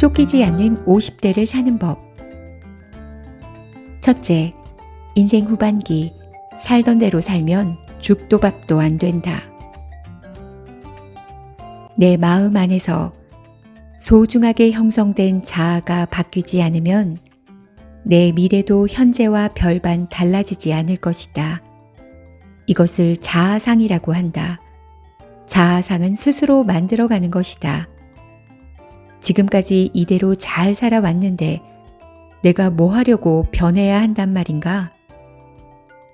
쫓기지 않는 50대를 사는 법. 첫째, 인생 후반기 살던 대로 살면 죽도 밥도 안 된다. 내 마음 안에서 소중하게 형성된 자아가 바뀌지 않으면 내 미래도 현재와 별반 달라지지 않을 것이다. 이것을 자아상이라고 한다. 자아상은 스스로 만들어가는 것이다. 지금까지 이대로 잘 살아왔는데 내가 뭐 하려고 변해야 한단 말인가?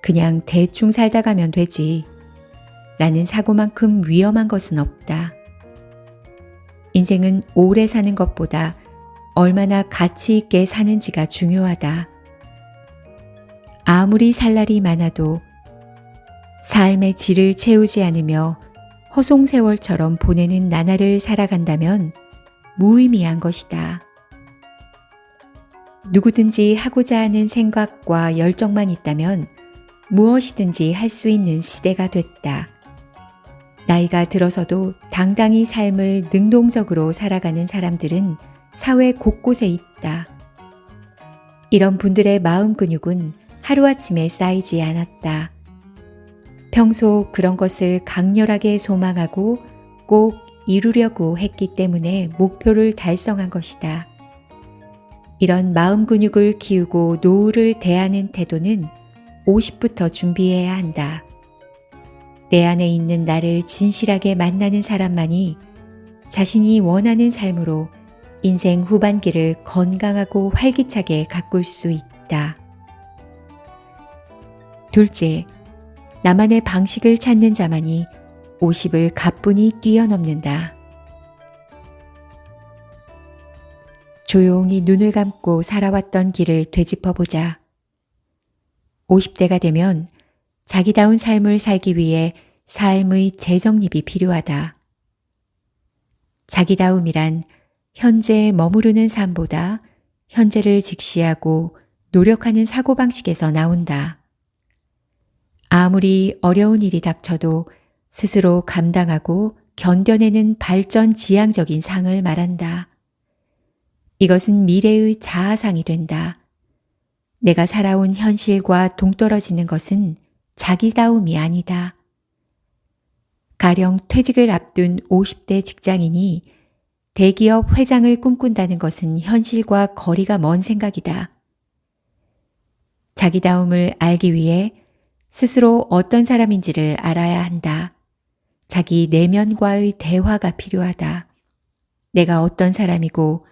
그냥 대충 살다 가면 되지. 라는 사고만큼 위험한 것은 없다. 인생은 오래 사는 것보다 얼마나 가치 있게 사는지가 중요하다. 아무리 살 날이 많아도 삶의 질을 채우지 않으며 허송세월처럼 보내는 나날을 살아간다면 무의미한 것이다. 누구든지 하고자 하는 생각과 열정만 있다면 무엇이든지 할 수 있는 시대가 됐다. 나이가 들어서도 당당히 삶을 능동적으로 살아가는 사람들은 사회 곳곳에 있다. 이런 분들의 마음 근육은 하루아침에 쌓이지 않았다. 평소 그런 것을 강렬하게 소망하고 꼭 이루려고 했기 때문에 목표를 달성한 것이다. 이런 마음 근육을 키우고 노후를 대하는 태도는 50부터 준비해야 한다. 내 안에 있는 나를 진실하게 만나는 사람만이 자신이 원하는 삶으로 인생 후반기를 건강하고 활기차게 가꿀 수 있다. 둘째, 나만의 방식을 찾는 자만이 50을 가뿐히 뛰어넘는다. 조용히 눈을 감고 살아왔던 길을 되짚어보자. 50대가 되면 자기다운 삶을 살기 위해 삶의 재정립이 필요하다. 자기다움이란 현재에 머무르는 삶보다 현재를 직시하고 노력하는 사고방식에서 나온다. 아무리 어려운 일이 닥쳐도 스스로 감당하고 견뎌내는 발전지향적인 상을 말한다. 이것은 미래의 자아상이 된다. 내가 살아온 현실과 동떨어지는 것은 자기다움이 아니다. 가령 퇴직을 앞둔 50대 직장인이 대기업 회장을 꿈꾼다는 것은 현실과 거리가 먼 생각이다. 자기다움을 알기 위해 스스로 어떤 사람인지를 알아야 한다. 자기 내면과의 대화가 필요하다. 내가 어떤 사람이고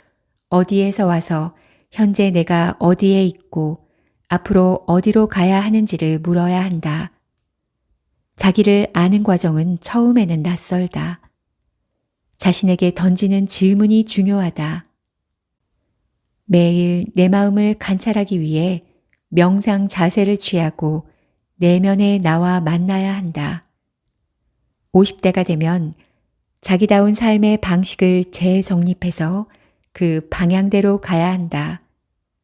어디에서 와서 현재 내가 어디에 있고 앞으로 어디로 가야 하는지를 물어야 한다. 자기를 아는 과정은 처음에는 낯설다. 자신에게 던지는 질문이 중요하다. 매일 내 마음을 관찰하기 위해 명상 자세를 취하고 내면의 나와 만나야 한다. 50대가 되면 자기다운 삶의 방식을 재정립해서 그 방향대로 가야 한다.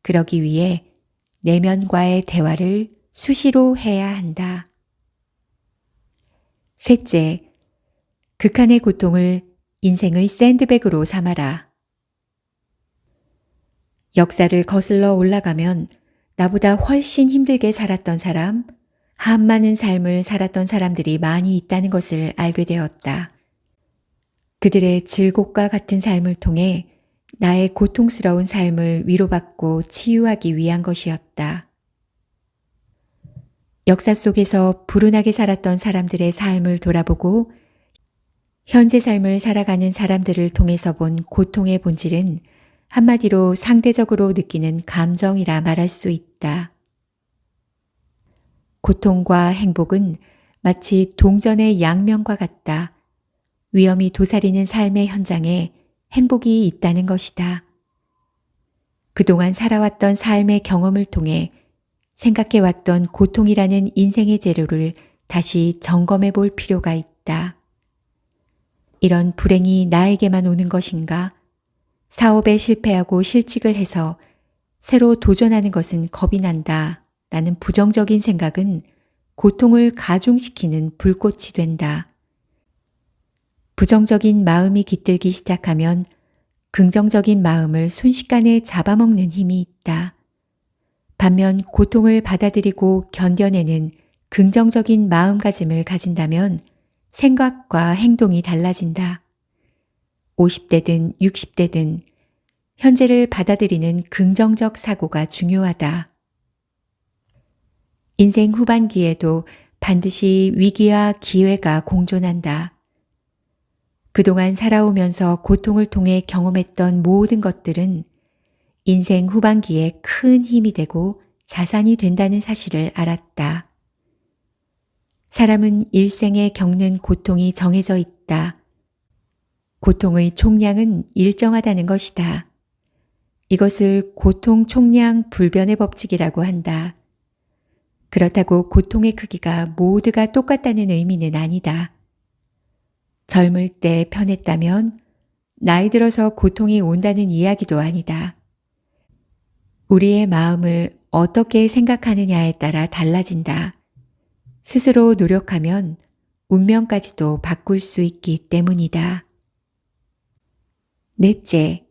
그러기 위해 내면과의 대화를 수시로 해야 한다. 셋째, 극한의 고통을 인생의 샌드백으로 삼아라. 역사를 거슬러 올라가면 나보다 훨씬 힘들게 살았던 사람, 한 많은 삶을 살았던 사람들이 많이 있다는 것을 알게 되었다. 그들의 질곡과 같은 삶을 통해 나의 고통스러운 삶을 위로받고 치유하기 위한 것이었다. 역사 속에서 불운하게 살았던 사람들의 삶을 돌아보고 현재 삶을 살아가는 사람들을 통해서 본 고통의 본질은 한마디로 상대적으로 느끼는 감정이라 말할 수 있다. 고통과 행복은 마치 동전의 양면과 같다. 위험이 도사리는 삶의 현장에 행복이 있다는 것이다. 그동안 살아왔던 삶의 경험을 통해 생각해왔던 고통이라는 인생의 재료를 다시 점검해 볼 필요가 있다. 이런 불행이 나에게만 오는 것인가? 사업에 실패하고 실직을 해서 새로 도전하는 것은 겁이 난다. 라는 부정적인 생각은 고통을 가중시키는 불꽃이 된다. 부정적인 마음이 깃들기 시작하면 긍정적인 마음을 순식간에 잡아먹는 힘이 있다. 반면 고통을 받아들이고 견뎌내는 긍정적인 마음가짐을 가진다면 생각과 행동이 달라진다. 50대든 60대든 현재를 받아들이는 긍정적 사고가 중요하다. 인생 후반기에도 반드시 위기와 기회가 공존한다. 그동안 살아오면서 고통을 통해 경험했던 모든 것들은 인생 후반기에 큰 힘이 되고 자산이 된다는 사실을 알았다. 사람은 일생에 겪는 고통이 정해져 있다. 고통의 총량은 일정하다는 것이다. 이것을 고통 총량 불변의 법칙이라고 한다. 그렇다고 고통의 크기가 모두가 똑같다는 의미는 아니다. 젊을 때 편했다면 나이 들어서 고통이 온다는 이야기도 아니다. 우리의 마음을 어떻게 생각하느냐에 따라 달라진다. 스스로 노력하면 운명까지도 바꿀 수 있기 때문이다. 넷째,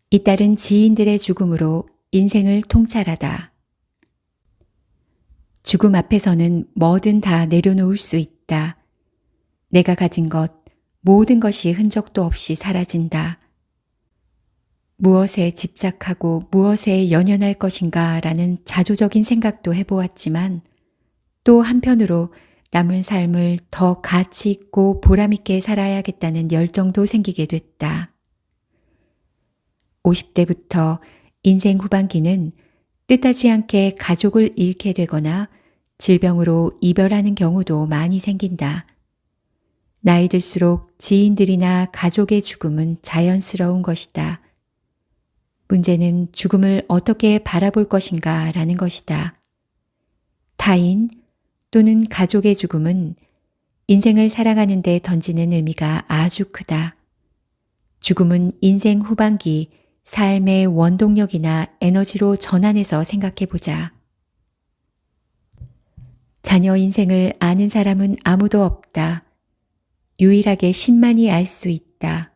잇따른 지인들의 죽음으로 인생을 통찰하다. 죽음 앞에서는 뭐든 다 내려놓을 수 있다. 내가 가진 것, 모든 것이 흔적도 없이 사라진다. 무엇에 집착하고 무엇에 연연할 것인가 라는 자조적인 생각도 해보았지만 또 한편으로 남은 삶을 더 가치 있고 보람 있게 살아야겠다는 열정도 생기게 됐다. 50대부터 인생 후반기는 뜻하지 않게 가족을 잃게 되거나 질병으로 이별하는 경우도 많이 생긴다. 나이 들수록 지인들이나 가족의 죽음은 자연스러운 것이다. 문제는 죽음을 어떻게 바라볼 것인가 라는 것이다. 타인 또는 가족의 죽음은 인생을 살아가는 데 던지는 의미가 아주 크다. 죽음은 인생 후반기 삶의 원동력이나 에너지로 전환해서 생각해 보자. 자녀 인생을 아는 사람은 아무도 없다. 유일하게 신만이 알 수 있다.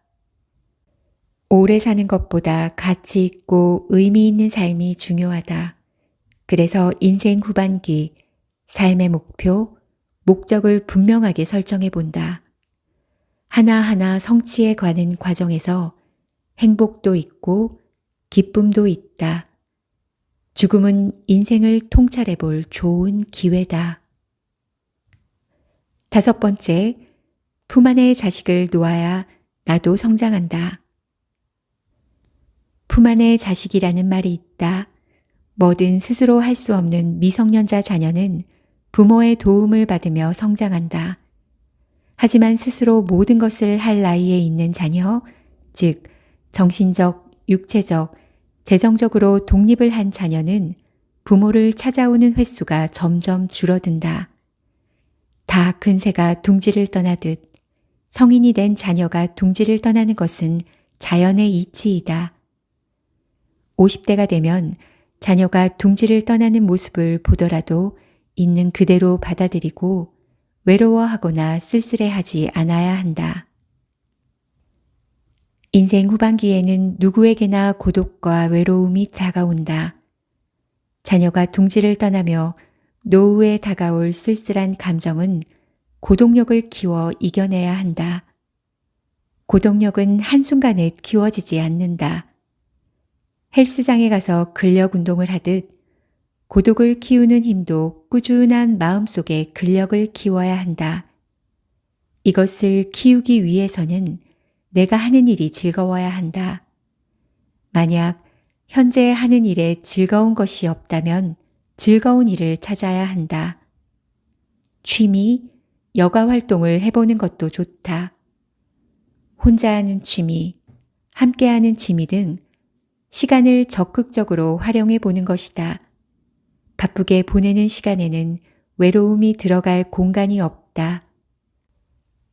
오래 사는 것보다 가치 있고 의미 있는 삶이 중요하다. 그래서 인생 후반기 삶의 목표, 목적을 분명하게 설정해 본다. 하나하나 성취해 가는 과정에서 행복도 있고 기쁨도 있다. 죽음은 인생을 통찰해 볼 좋은 기회다. 5번째, 품 안에 자식을 놓아야 나도 성장한다. 품 안에 자식이라는 말이 있다. 뭐든 스스로 할 수 없는 미성년자 자녀는 부모의 도움을 받으며 성장한다. 하지만 스스로 모든 것을 할 나이에 있는 자녀, 즉 정신적, 육체적, 재정적으로 독립을 한 자녀는 부모를 찾아오는 횟수가 점점 줄어든다. 다 큰 새가 둥지를 떠나듯 성인이 된 자녀가 둥지를 떠나는 것은 자연의 이치이다. 50대가 되면 자녀가 둥지를 떠나는 모습을 보더라도 있는 그대로 받아들이고 외로워하거나 쓸쓸해하지 않아야 한다. 인생 후반기에는 누구에게나 고독과 외로움이 다가온다. 자녀가 둥지를 떠나며 노후에 다가올 쓸쓸한 감정은 고독력을 키워 이겨내야 한다. 고독력은 한순간에 키워지지 않는다. 헬스장에 가서 근력 운동을 하듯 고독을 키우는 힘도 꾸준한 마음속에 근력을 키워야 한다. 이것을 키우기 위해서는 내가 하는 일이 즐거워야 한다. 만약 현재 하는 일에 즐거운 것이 없다면 즐거운 일을 찾아야 한다. 취미, 여가 활동을 해보는 것도 좋다. 혼자 하는 취미, 함께하는 취미 등 시간을 적극적으로 활용해 보는 것이다. 바쁘게 보내는 시간에는 외로움이 들어갈 공간이 없다.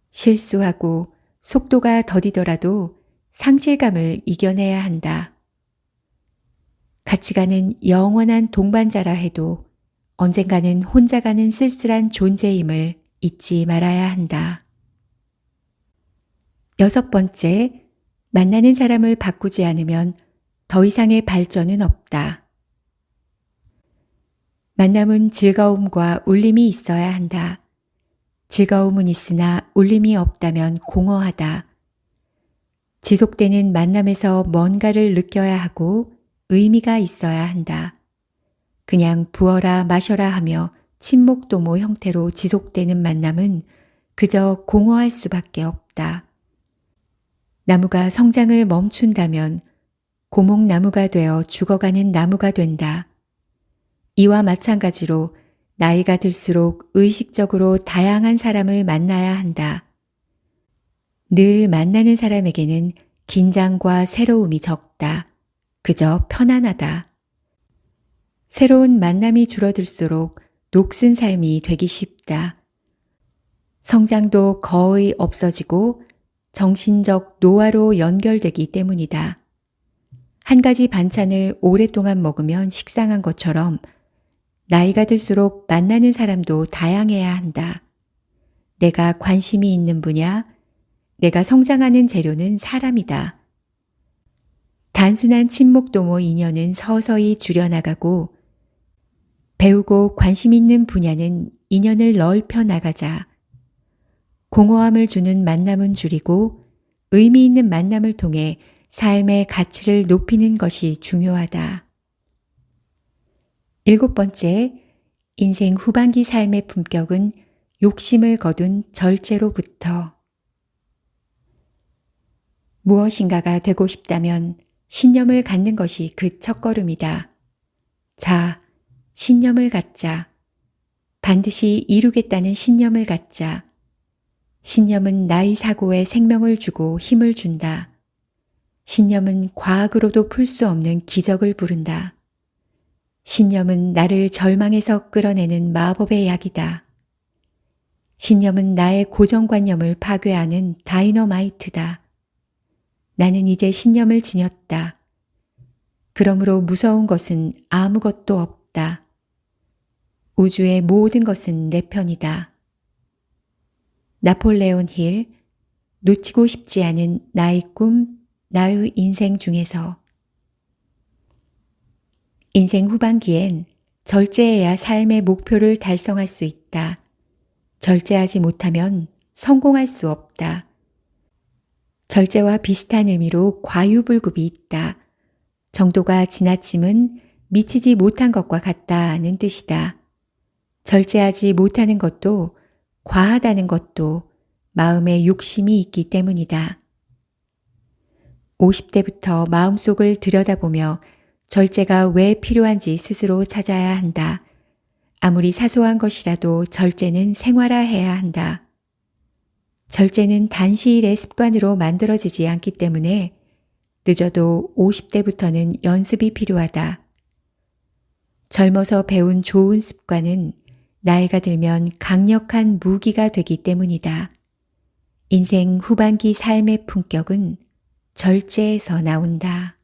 실수하고 속도가 더디더라도 상실감을 이겨내야 한다. 같이 가는 영원한 동반자라 해도 언젠가는 혼자 가는 쓸쓸한 존재임을 잊지 말아야 한다. 6번째, 만나는 사람을 바꾸지 않으면 더 이상의 발전은 없다. 만남은 즐거움과 울림이 있어야 한다. 즐거움은 있으나 울림이 없다면 공허하다. 지속되는 만남에서 뭔가를 느껴야 하고 의미가 있어야 한다. 그냥 부어라 마셔라 하며 친목도모 형태로 지속되는 만남은 그저 공허할 수밖에 없다. 나무가 성장을 멈춘다면 고목나무가 되어 죽어가는 나무가 된다. 이와 마찬가지로 나이가 들수록 의식적으로 다양한 사람을 만나야 한다. 늘 만나는 사람에게는 긴장과 새로움이 적다. 그저 편안하다. 새로운 만남이 줄어들수록 녹슨 삶이 되기 쉽다. 성장도 거의 없어지고 정신적 노화로 연결되기 때문이다. 한 가지 반찬을 오랫동안 먹으면 식상한 것처럼 나이가 들수록 만나는 사람도 다양해야 한다. 내가 관심이 있는 분야, 내가 성장하는 재료는 사람이다. 단순한 친목도모 인연은 서서히 줄여나가고 배우고 관심 있는 분야는 인연을 넓혀 나가자. 공허함을 주는 만남은 줄이고 의미 있는 만남을 통해 삶의 가치를 높이는 것이 중요하다. 7번째, 인생 후반기 삶의 품격은 욕심을 거둔 절제로부터. 무엇인가가 되고 싶다면 신념을 갖는 것이 그 첫걸음이다. 자, 신념을 갖자. 반드시 이루겠다는 신념을 갖자. 신념은 나의 사고에 생명을 주고 힘을 준다. 신념은 과학으로도 풀 수 없는 기적을 부른다. 신념은 나를 절망에서 끌어내는 마법의 약이다. 신념은 나의 고정관념을 파괴하는 다이너마이트다. 나는 이제 신념을 지녔다. 그러므로 무서운 것은 아무것도 없다. 우주의 모든 것은 내 편이다. 나폴레온 힐, 놓치고 싶지 않은 나의 꿈, 나의 인생 중에서. 인생 후반기엔 절제해야 삶의 목표를 달성할 수 있다. 절제하지 못하면 성공할 수 없다. 절제와 비슷한 의미로 과유불급이 있다. 정도가 지나침은 미치지 못한 것과 같다는 뜻이다. 절제하지 못하는 것도 과하다는 것도 마음에 욕심이 있기 때문이다. 50대부터 마음속을 들여다보며 절제가 왜 필요한지 스스로 찾아야 한다. 아무리 사소한 것이라도 절제는 생활화해야 한다. 절제는 단시일의 습관으로 만들어지지 않기 때문에 늦어도 50대부터는 연습이 필요하다. 젊어서 배운 좋은 습관은 나이가 들면 강력한 무기가 되기 때문이다. 인생 후반기 삶의 품격은 절제에서 나온다.